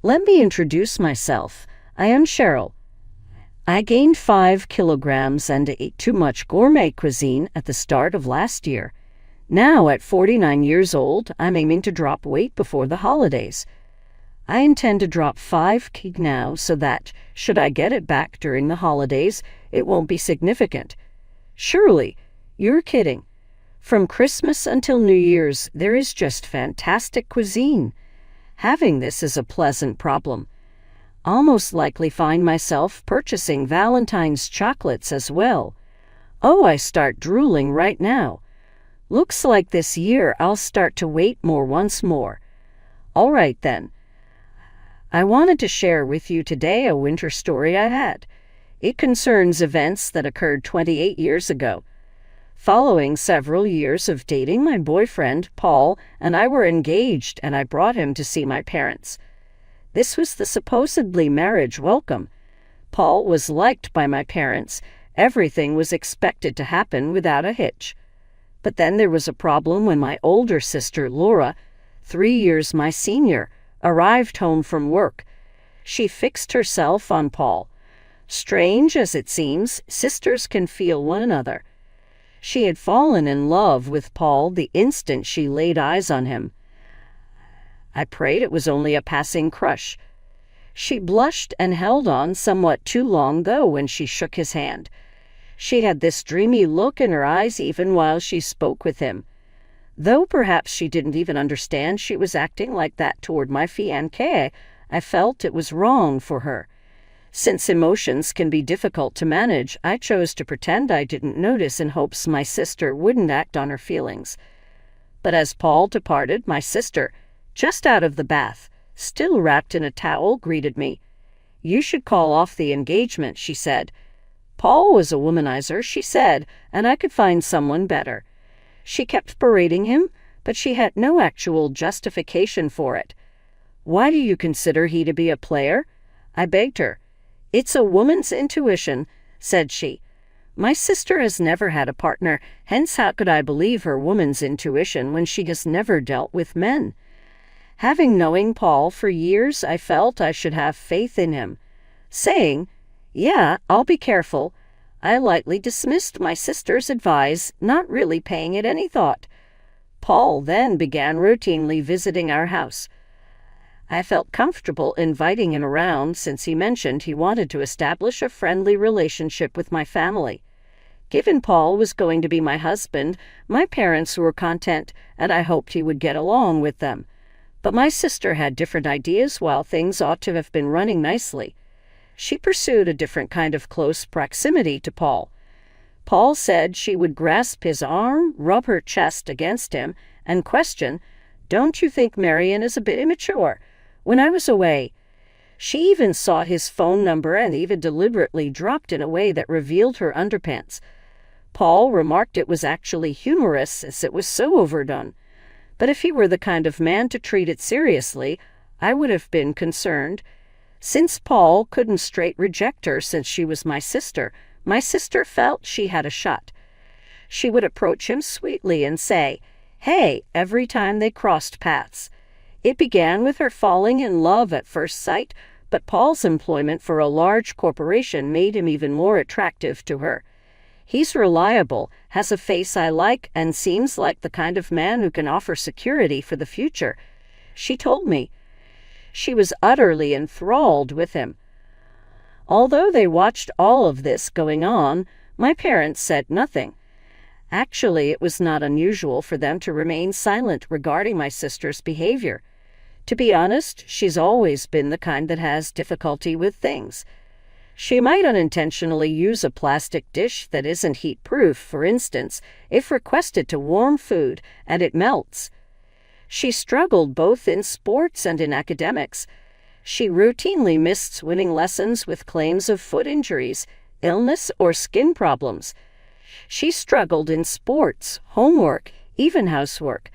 Let me introduce myself. I am Cheryl. I gained 5 kilograms and ate too much gourmet cuisine at the start of last year. Now, at 49 years old, I'm aiming to drop weight before the holidays. I intend to drop 5 kg now so that, should I get it back during the holidays, it won't be significant. Surely, you're kidding. From Christmas until New Year's, there is just fantastic cuisine. Having this is a pleasant problem. I'll most likely find myself purchasing Valentine's chocolates as well. Oh, I start drooling right now. Looks like this year I'll start to weight more once more. All right then. I wanted to share with you today a winter story I had. It concerns events that occurred 28 years ago. Following several years of dating, my boyfriend, Paul, and I were engaged, and I brought him to see my parents. This was the supposedly marriage welcome. Paul was liked by my parents. Everything was expected to happen without a hitch. But then there was a problem when my older sister, Laura, 3 years my senior, arrived home from work. She fixed herself on Paul. Strange as it seems, sisters can feel one another. She had fallen in love with Paul the instant she laid eyes on him. I prayed it was only a passing crush. She blushed and held on somewhat too long, though, when she shook his hand. She had this dreamy look in her eyes even while she spoke with him. Though perhaps she didn't even understand she was acting like that toward my fiancé, I felt it was wrong for her. Since emotions can be difficult to manage, I chose to pretend I didn't notice in hopes my sister wouldn't act on her feelings. But as Paul departed, my sister, just out of the bath, still wrapped in a towel, greeted me. "You should call off the engagement," she said. Paul was a womanizer, she said, and I could find someone better. She kept berating him, but she had no actual justification for it. "Why do you consider he to be a player?" I begged her. "It's a woman's intuition," said she. My sister has never had a partner, hence how could I believe her woman's intuition when she has never dealt with men? Having known Paul for years, I felt I should have faith in him. Saying, "Yeah, I'll be careful," I lightly dismissed my sister's advice, not really paying it any thought. Paul then began routinely visiting our house. I felt comfortable inviting him around since he mentioned he wanted to establish a friendly relationship with my family. Given Paul was going to be my husband, my parents were content, and I hoped he would get along with them. But my sister had different ideas while things ought to have been running nicely. She pursued a different kind of close proximity to Paul. Paul said she would grasp his arm, rub her chest against him, and question, "Don't you think Marion is a bit immature?" When I was away. She even sought his phone number and even deliberately dropped in a way that revealed her underpants. Paul remarked it was actually humorous as it was so overdone. But if he were the kind of man to treat it seriously, I would have been concerned. Since Paul couldn't straight reject her since she was my sister felt she had a shot. She would approach him sweetly and say, "Hey," every time they crossed paths. It began with her falling in love at first sight, but Paul's employment for a large corporation made him even more attractive to her. He's reliable, has a face I like, and seems like the kind of man who can offer security for the future, she told me. She was utterly enthralled with him. Although they watched all of this going on, my parents said nothing. Actually, it was not unusual for them to remain silent regarding my sister's behavior. To be honest, she's always been the kind that has difficulty with things. She might unintentionally use a plastic dish that isn't heat-proof, for instance, if requested to warm food, and it melts. She struggled both in sports and in academics. She routinely missed swimming lessons with claims of foot injuries, illness, or skin problems. She struggled in sports, homework, even housework.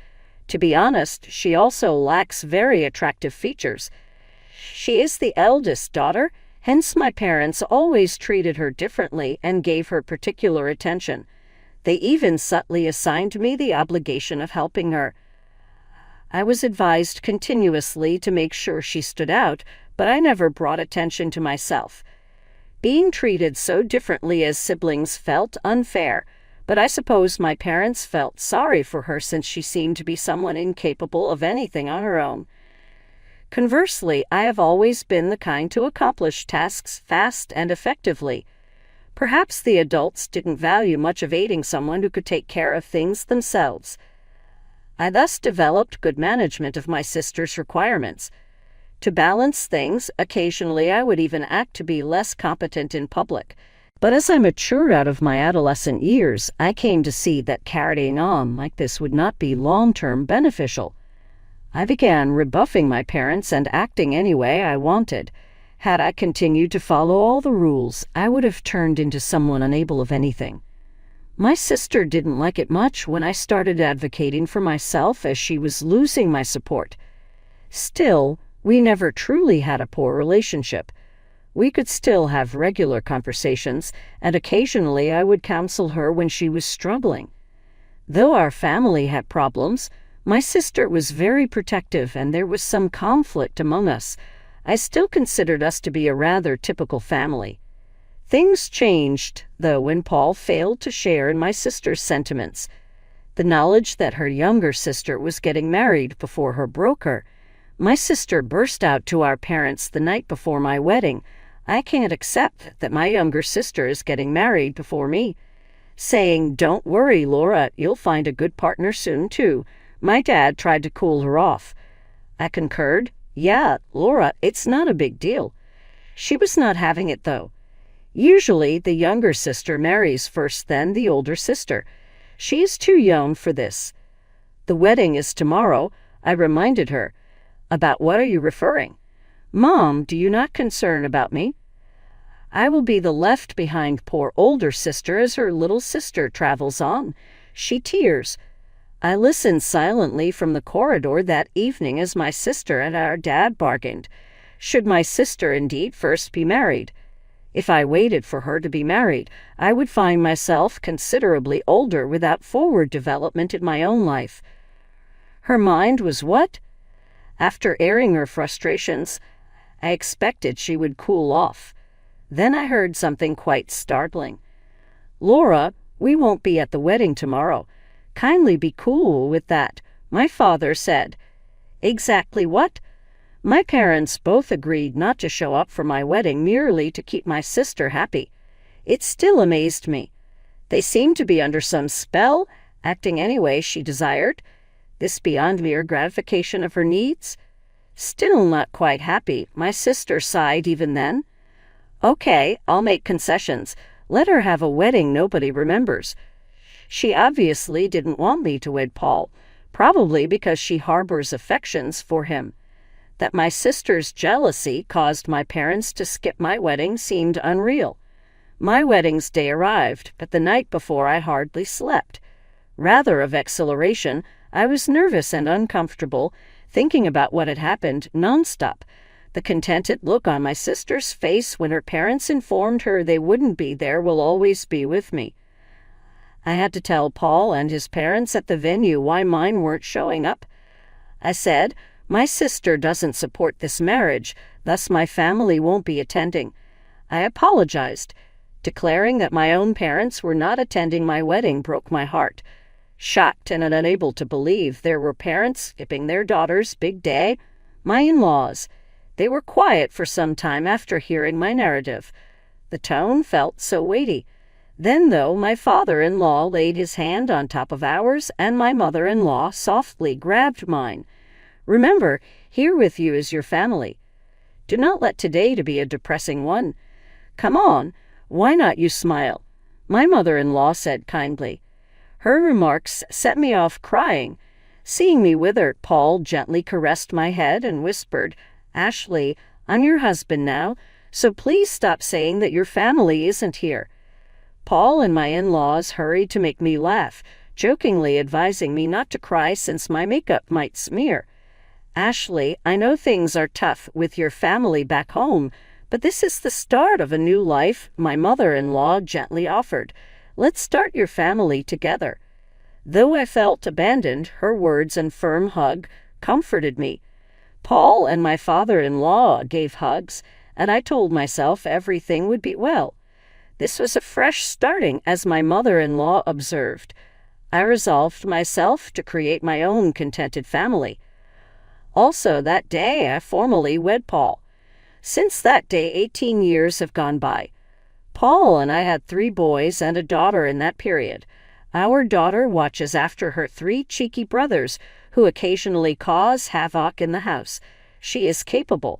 To be honest, she also lacks very attractive features. She is the eldest daughter, hence my parents always treated her differently and gave her particular attention. They even subtly assigned me the obligation of helping her. I was advised continuously to make sure she stood out, but I never brought attention to myself. Being treated so differently as siblings felt unfair, but I suppose my parents felt sorry for her since she seemed to be someone incapable of anything on her own. Conversely, I have always been the kind to accomplish tasks fast and effectively. Perhaps the adults didn't value much of aiding someone who could take care of things themselves. I thus developed good management of my sister's requirements. To balance things, occasionally I would even act to be less competent in public. But as I matured out of my adolescent years, I came to see that carrying on like this would not be long-term beneficial. I began rebuffing my parents and acting any way I wanted. Had I continued to follow all the rules, I would have turned into someone unable of anything. My sister didn't like it much when I started advocating for myself, as she was losing my support. Still, we never truly had a poor relationship. We could still have regular conversations, and occasionally I would counsel her when she was struggling. Though our family had problems, my sister was very protective and there was some conflict among us. I still considered us to be a rather typical family. Things changed, though, when Paul failed to share in my sister's sentiments. The knowledge that her younger sister was getting married before her broke her. My sister burst out to our parents the night before my wedding. "I can't accept that my younger sister is getting married before me," saying, "Don't worry, Laura, you'll find a good partner soon, too." My dad tried to cool her off. I concurred. "Yeah, Laura, it's not a big deal." She was not having it, though. Usually, the younger sister marries first, then the older sister. She is too young for this. "The wedding is tomorrow," I reminded her. "About what are you referring?" "Mom, do you not concern about me? I will be the left-behind poor older sister as her little sister travels on." She tears. I listened silently from the corridor that evening as my sister and our dad bargained. Should my sister indeed first be married? If I waited for her to be married, I would find myself considerably older without forward development in my own life. Her mind was what? After airing her frustrations, I expected she would cool off. Then I heard something quite startling. "Laura, we won't be at the wedding tomorrow. Kindly be cool with that," my father said. "Exactly what?" My parents both agreed not to show up for my wedding merely to keep my sister happy. It still amazed me. They seemed to be under some spell, acting any way she desired. This beyond mere gratification of her needs? Still not quite happy, my sister sighed even then. "Okay, I'll make concessions. Let her have a wedding nobody remembers." She obviously didn't want me to wed Paul, probably because she harbors affections for him. That my sister's jealousy caused my parents to skip my wedding seemed unreal. My wedding's day arrived, but the night before I hardly slept. Rather of exhilaration, I was nervous and uncomfortable, thinking about what had happened nonstop. The contented look on my sister's face when her parents informed her they wouldn't be there will always be with me. I had to tell Paul and his parents at the venue why mine weren't showing up. I said, "My sister doesn't support this marriage, thus my family won't be attending." I apologized. Declaring that my own parents were not attending my wedding broke my heart. Shocked and unable to believe there were parents skipping their daughter's big day, my in-laws. They were quiet for some time after hearing my narrative. The tone felt so weighty. Then, though, my father-in-law laid his hand on top of ours, and my mother-in-law softly grabbed mine. "Remember, here with you is your family. Do not let today to be a depressing one. Come on, why not you smile?" my mother-in-law said kindly. Her remarks set me off crying. Seeing me wither, Paul gently caressed my head and whispered, "Ashley, I'm your husband now, so please stop saying that your family isn't here." Paul and my in-laws hurried to make me laugh, jokingly advising me not to cry since my makeup might smear. "Ashley, I know things are tough with your family back home, but this is the start of a new life," my mother-in-law gently offered. "Let's start your family together." Though I felt abandoned, her words and firm hug comforted me. Paul and my father-in-law gave hugs, and I told myself everything would be well. This was a fresh starting, as my mother-in-law observed. I resolved myself to create my own contented family. Also, that day I formally wed Paul. Since that day, 18 years have gone by. Paul and I had 3 boys and a daughter in that period. Our daughter watches after her 3 cheeky brothers, who occasionally cause havoc in the house. She is capable.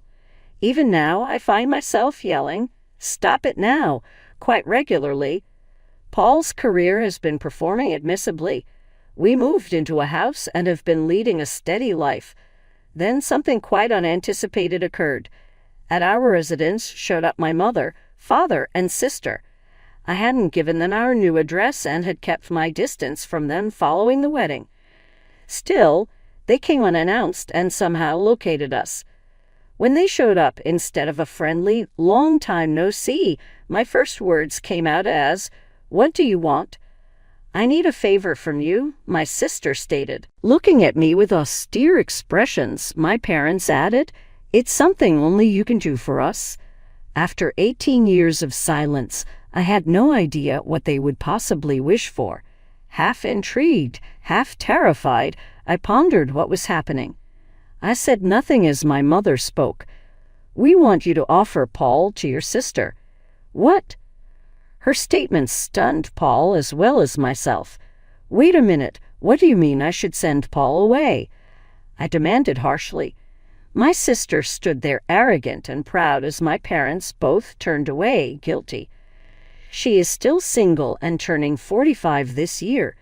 Even now, I find myself yelling, "Stop it now," quite regularly. Paul's career has been performing admissibly. We moved into a house and have been leading a steady life. Then something quite unanticipated occurred. At our residence showed up my mother, father, and sister. I hadn't given them our new address and had kept my distance from them following the wedding. Still, they came unannounced and somehow located us. When they showed up, instead of a friendly, long time no see, my first words came out as, "What do you want?" "I need a favor from you," my sister stated. Looking at me with austere expressions, my parents added, "It's something only you can do for us." After 18 years of silence, I had no idea what they would possibly wish for. Half intrigued, half terrified, I pondered what was happening. I said nothing as my mother spoke. "We want you to offer Paul to your sister." "What?" Her statement stunned Paul as well as myself. "Wait a minute, what do you mean I should send Paul away?" I demanded harshly. My sister stood there arrogant and proud as my parents both turned away, guilty. She is still single and turning 45 this year.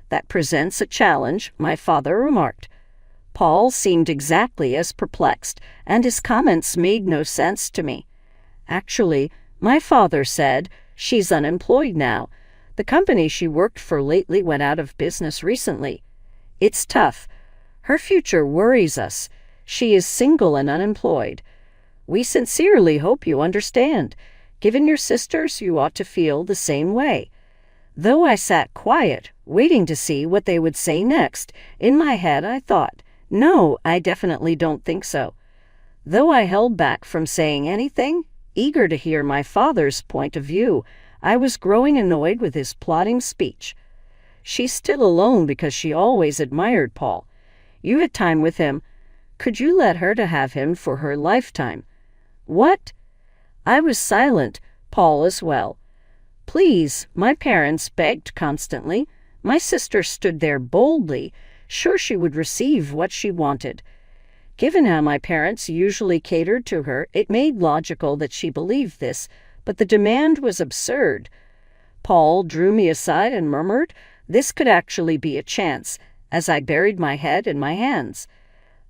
That presents a challenge, my father remarked. Paul seemed exactly as perplexed, and his comments made no sense to me. Actually, my father said, "She's unemployed now. The company she worked for lately went out of business recently. It's tough. Her future worries us. She is single and unemployed. We sincerely hope you understand. Given your sisters, you ought to feel the same way." Though I sat quiet, waiting to see what they would say next, in my head I thought, "No, I definitely don't think so." Though I held back from saying anything, eager to hear my father's point of view, I was growing annoyed with his plodding speech. "She's still alone because she always admired Paul. You had time with him. Could you let her to have him for her lifetime?" "What?" I was silent, Paul as well. "Please," my parents begged constantly. My sister stood there boldly, sure she would receive what she wanted. Given how my parents usually catered to her, it made logical that she believed this, but the demand was absurd. Paul drew me aside and murmured, this could actually be a chance, as I buried my head in my hands.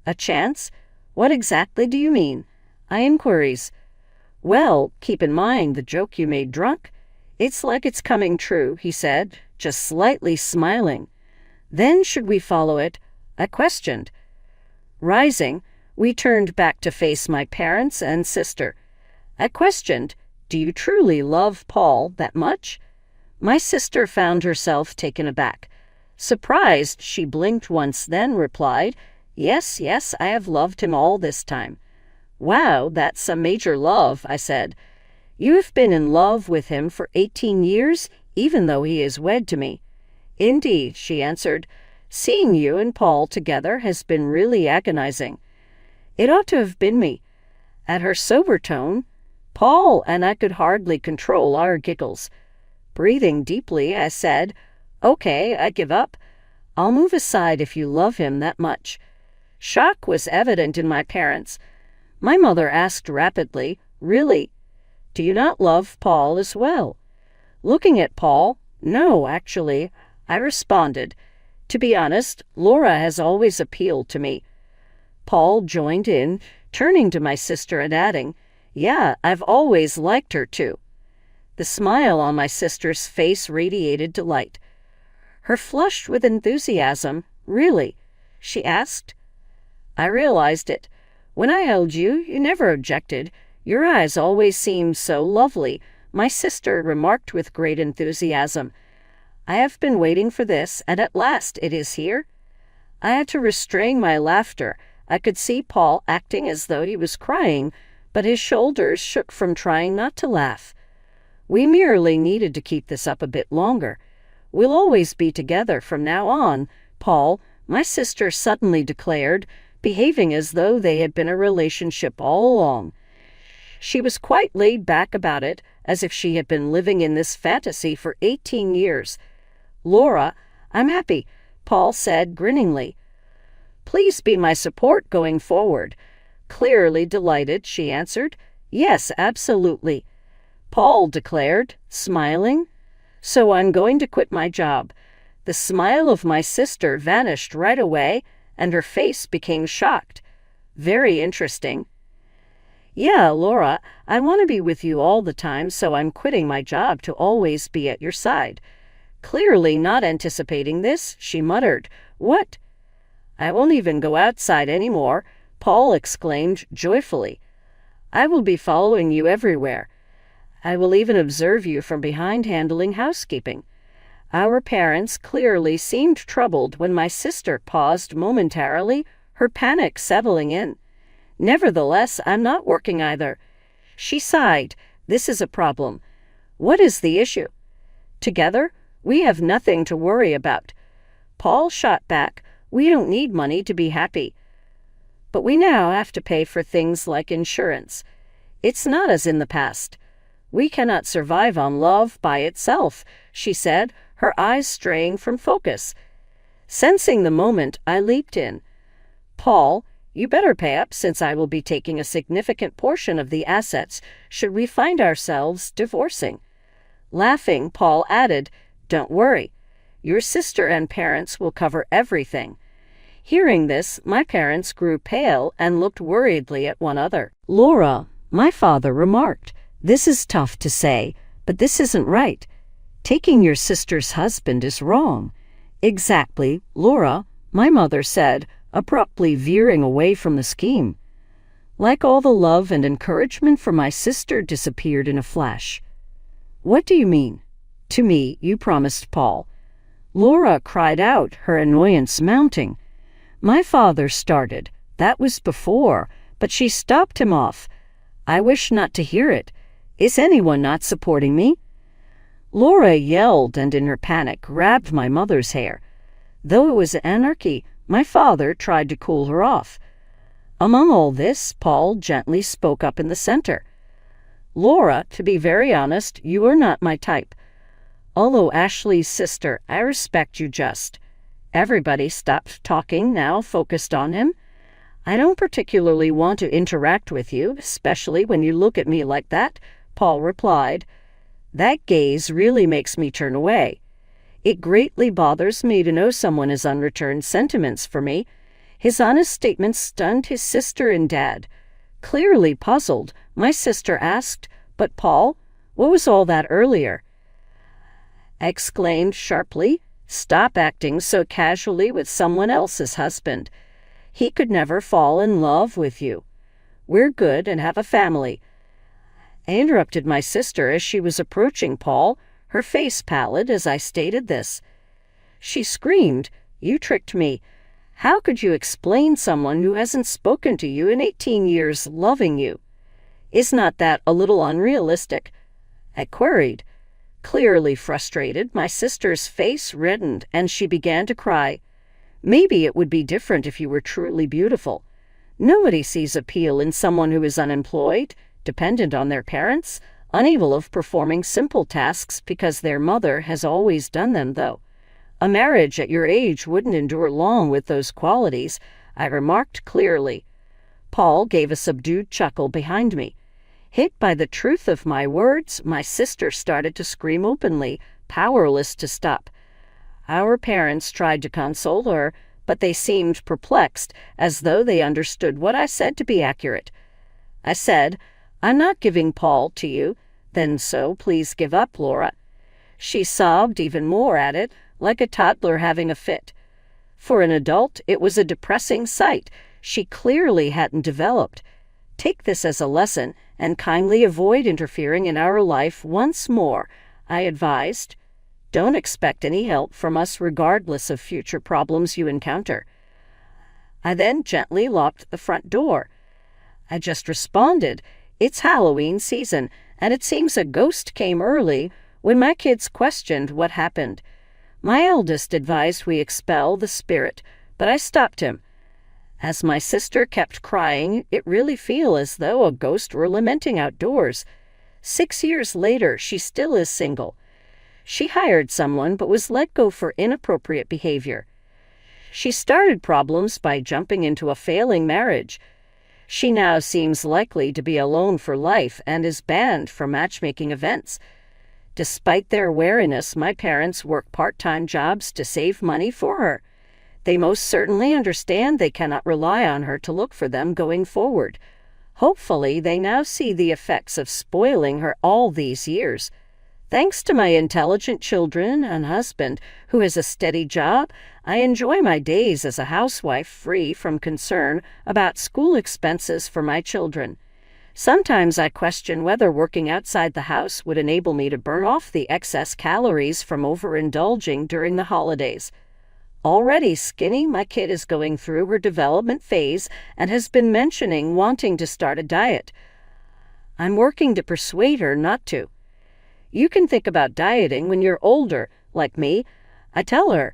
"A chance? What exactly do you mean?" I inquiries. "Well, keep in mind the joke you made drunk. It's like it's coming true," he said, just slightly smiling. "Then should we follow it?" I questioned. Rising, we turned back to face my parents and sister. I questioned, "Do you truly love Paul that much?" My sister found herself taken aback. Surprised, she blinked once, then replied, Yes, I have loved him all this time." "Wow, that's a major love," I said. "You have been in love with him for 18 years, even though he is wed to me." "Indeed," she answered. "Seeing you and Paul together has been really agonizing." It ought to have been me. At her sober tone, Paul and I could hardly control our giggles. Breathing deeply, I said, "Okay, I give up. I'll move aside if you love him that much." Shock was evident in my parents. My mother asked rapidly, "Really? Do you not love Paul as well?" Looking at Paul, "No, actually," I responded. "To be honest, Laura has always appealed to me." Paul joined in, turning to my sister and adding, "Yeah, I've always liked her too." The smile on my sister's face radiated delight. Her flushed with enthusiasm. "Really?" she asked. I realized it. "When I held you, you never objected. Your eyes always seemed so lovely," my sister remarked with great enthusiasm. "I have been waiting for this, and at last it is here." I had to restrain my laughter. I could see Paul acting as though he was crying, but his shoulders shook from trying not to laugh. We merely needed to keep this up a bit longer. We'll always be together from now on, Paul, my sister suddenly declared, behaving as though they had been a relationship all along. She was quite laid back about it, as if she had been living in this fantasy for 18 years. Laura, I'm happy, Paul said grinningly. Please be my support going forward. Clearly delighted, she answered. Yes, absolutely. Paul declared, smiling. So I'm going to quit my job. The smile of my sister vanished right away, and her face became shocked. Very interesting. Yeah, Laura, I want to be with you all the time, so I'm quitting my job to always be at your side. Clearly not anticipating this, she muttered. What? I won't even go outside anymore, Paul exclaimed joyfully. I will be following you everywhere. I will even observe you from behind handling housekeeping. Our parents clearly seemed troubled when my sister paused momentarily, her panic settling in. Nevertheless, I'm not working either. She sighed. This is a problem. What is the issue? Together, we have nothing to worry about. Paul shot back. We don't need money to be happy. But we now have to pay for things like insurance. It's not as in the past. We cannot survive on love by itself, she said, her eyes straying from focus. Sensing the moment, I leaped in. Paul, you better pay up, since I will be taking a significant portion of the assets should we find ourselves divorcing. Laughing, Paul added, Don't worry. Your sister and parents will cover everything. Hearing this, my parents grew pale and looked worriedly at one another. Laura, my father remarked, this is tough to say, but this isn't right. Taking your sister's husband is wrong. Exactly, Laura, my mother said, abruptly veering away from the scheme. Like all the love and encouragement from my sister disappeared in a flash. What do you mean? To me, you promised Paul. Laura cried out, her annoyance mounting. My father started. That was before, but she stopped him off. I wish not to hear it. Is anyone not supporting me? Laura yelled and in her panic grabbed my mother's hair. Though it was anarchy, my father tried to cool her off. Among all this, Paul gently spoke up in the center. Laura, to be very honest, you are not my type. Although Ashley's sister, I respect you just. Everybody stopped talking now, focused on him. I don't particularly want to interact with you, especially when you look at me like that, Paul replied. That gaze really makes me turn away. It greatly bothers me to know someone has unreturned sentiments for me. His honest statement stunned his sister and dad. Clearly puzzled, my sister asked, But Paul, what was all that earlier? I exclaimed sharply, Stop acting so casually with someone else's husband. He could never fall in love with you. We're good and have a family. I interrupted my sister as she was approaching Paul, her face pallid as I stated this. She screamed, You tricked me. How could you explain someone who hasn't spoken to you in 18 years loving you? Is not that a little unrealistic? I queried. Clearly frustrated, my sister's face reddened and she began to cry. Maybe it would be different if you were truly beautiful. Nobody sees appeal in someone who is unemployed, dependent on their parents, unable of performing simple tasks because their mother has always done them, though. A marriage at your age wouldn't endure long with those qualities, I remarked clearly. Paul gave a subdued chuckle behind me. Hit by the truth of my words, my sister started to scream openly, powerless to stop. Our parents tried to console her, but they seemed perplexed, as though they understood what I said to be accurate. I said, I'm not giving Paul to you. Then so please give up, Laura. She sobbed even more at it, like a toddler having a fit. For an adult, it was a depressing sight. She clearly hadn't developed. Take this as a lesson and kindly avoid interfering in our life once more, I advised. Don't expect any help from us regardless of future problems you encounter. I then gently locked the front door. I just responded, "It's Halloween season, and it seems a ghost came early," when my kids questioned what happened. My eldest advised we expel the spirit, but I stopped him. As my sister kept crying, it really felt as though a ghost were lamenting outdoors. 6 years later, she still is single. She hired someone but was let go for inappropriate behavior. She started problems by jumping into a failing marriage. She now seems likely to be alone for life and is banned from matchmaking events. Despite their wariness, my parents work part-time jobs to save money for her. They most certainly understand they cannot rely on her to look for them going forward. Hopefully, they now see the effects of spoiling her all these years. Thanks to my intelligent children and husband, who has a steady job, I enjoy my days as a housewife free from concern about school expenses for my children. Sometimes I question whether working outside the house would enable me to burn off the excess calories from overindulging during the holidays. Already skinny, my kid is going through her development phase and has been mentioning wanting to start a diet. I'm working to persuade her not to. You can think about dieting when you're older, like me, I tell her.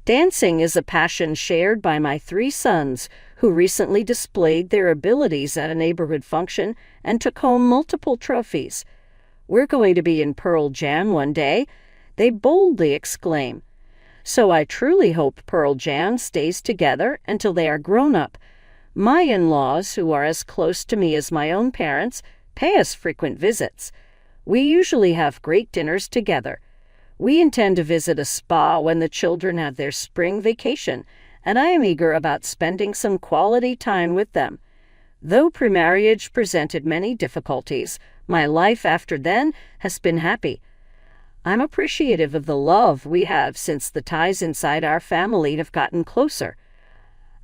Dancing is a passion shared by my 3 sons, who recently displayed their abilities at a neighborhood function and took home multiple trophies. "We're going to be in Pearl Jam one day," they boldly exclaim. So I truly hope Pearl Jam stays together until they are grown up. My in-laws, who are as close to me as my own parents, pay us frequent visits. We usually have great dinners together. We intend to visit a spa when the children have their spring vacation, and I am eager about spending some quality time with them. Though pre-marriage presented many difficulties, my life after then has been happy. I'm appreciative of the love we have since the ties inside our family have gotten closer.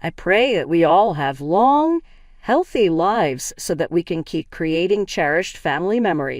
I pray that we all have long, healthy lives so that we can keep creating cherished family memories.